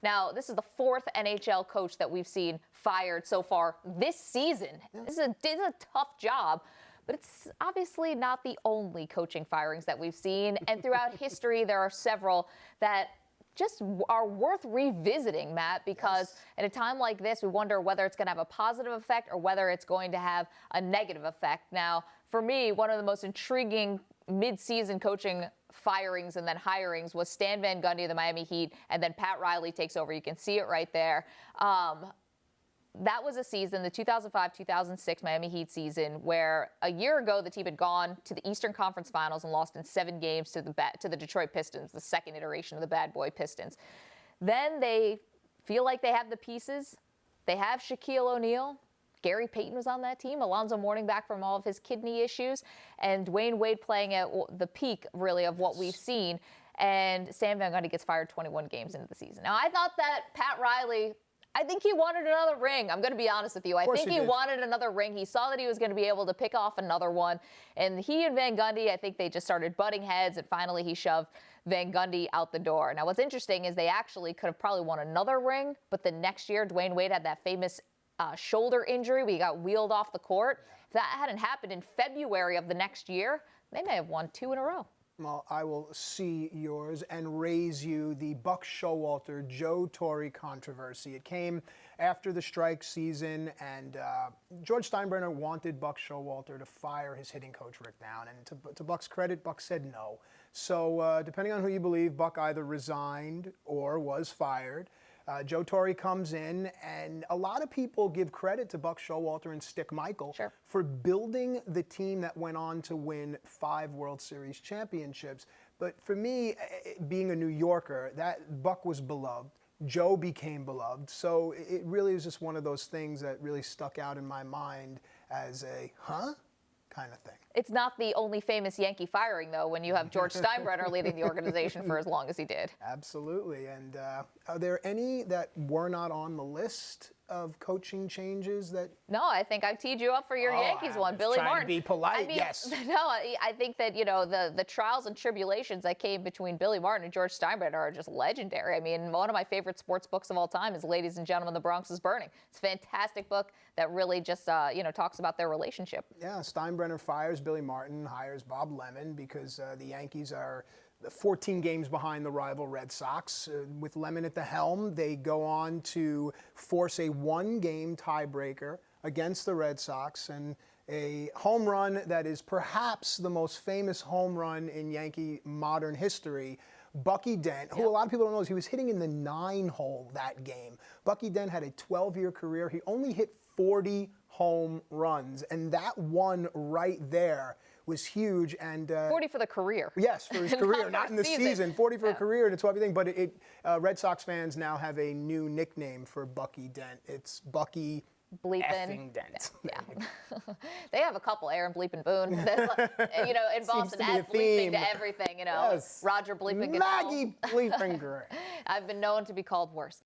Now, this is the fourth NHL coach that we've seen fired so far this season. Yeah. This is a tough job. But it's obviously not the only coaching firings that we've seen. And throughout history, there are several that just are worth revisiting, Matt, because at a time like this, we wonder whether it's going to have a positive effect or whether it's going to have a negative effect. Now, for me, one of the most intriguing mid-season coaching firings and then hirings was Stan Van Gundy of the Miami Heat, and then Pat Riley takes over. You can see it right there. That was a season, the 2005-2006 Miami Heat season, where a year ago the team had gone to the Eastern Conference Finals and lost in 7 games to the Detroit Pistons, the second iteration of the bad boy Pistons. Then they feel like they have the pieces. They have Shaquille O'Neal. Gary Payton was on that team. Alonzo Mourning back from all of his kidney issues. And Dwayne Wade playing at the peak, really, of what we've seen. And Stan Van Gundy gets fired 21 games into the season. Now, I thought that Pat Riley, I think he wanted another ring. I'm going to be honest with you. I think he wanted another ring. He saw that he was going to be able to pick off another one. And he and Van Gundy, I think they just started butting heads, and finally he shoved Van Gundy out the door. Now, what's interesting is they actually could have probably won another ring, but the next year Dwayne Wade had that famous shoulder injury where he got wheeled off the court. If that hadn't happened in February of the next year, they may have won 2 in a row. Well, I will see yours and raise you the Buck Showalter, Joe Torre controversy. It came after the strike season, and George Steinbrenner wanted Buck Showalter to fire his hitting coach, Rick Down. And to Buck's credit, Buck said no. So depending on who you believe, Buck either resigned or was fired. Joe Torre comes in, and a lot of people give credit to Buck Showalter and Stick Michael for building the team that went on to win 5 World Series championships. But for me, being a New Yorker, that Buck was beloved. Joe became beloved. So it really is just one of those things that really stuck out in my mind as a, kind of thing. It's not the only famous Yankee firing, though, when you have George Steinbrenner leading the organization for as long as he did. Absolutely. And are there any that were not on the list of coaching changes that? No, I think I teed you up for your Yankees one. Billy Martin. To be polite, I mean, yes. No, I think that, the trials and tribulations that came between Billy Martin and George Steinbrenner are just legendary. I mean, one of my favorite sports books of all time is Ladies and Gentlemen, The Bronx is Burning. It's a fantastic book that really just, talks about their relationship. Yeah, Steinbrenner fires Billy Martin, hires Bob Lemon because the Yankees are 14 games behind the rival Red Sox. With Lemon at the helm, they go on to force a 1-game tiebreaker against the Red Sox, and a home run that is perhaps the most famous home run in Yankee modern history. Bucky Dent, who a lot of people don't know, is he was hitting in the 9-hole that game. Bucky Dent had a 12-year career. He only hit 40 home runs, and that one right there was huge. And 40 for the career. Yes, for his career, not in the season. 40 for a career and a 12-year thing. But Red Sox fans now have a new nickname for Bucky Dent. It's Bucky effing Dent. Yeah. They have a couple, Aaron Bleeping Boone. Involves an ad bleeping to everything, Yes. Roger Bleeping. Maggie Bleeping Gray. I've been known to be called worse.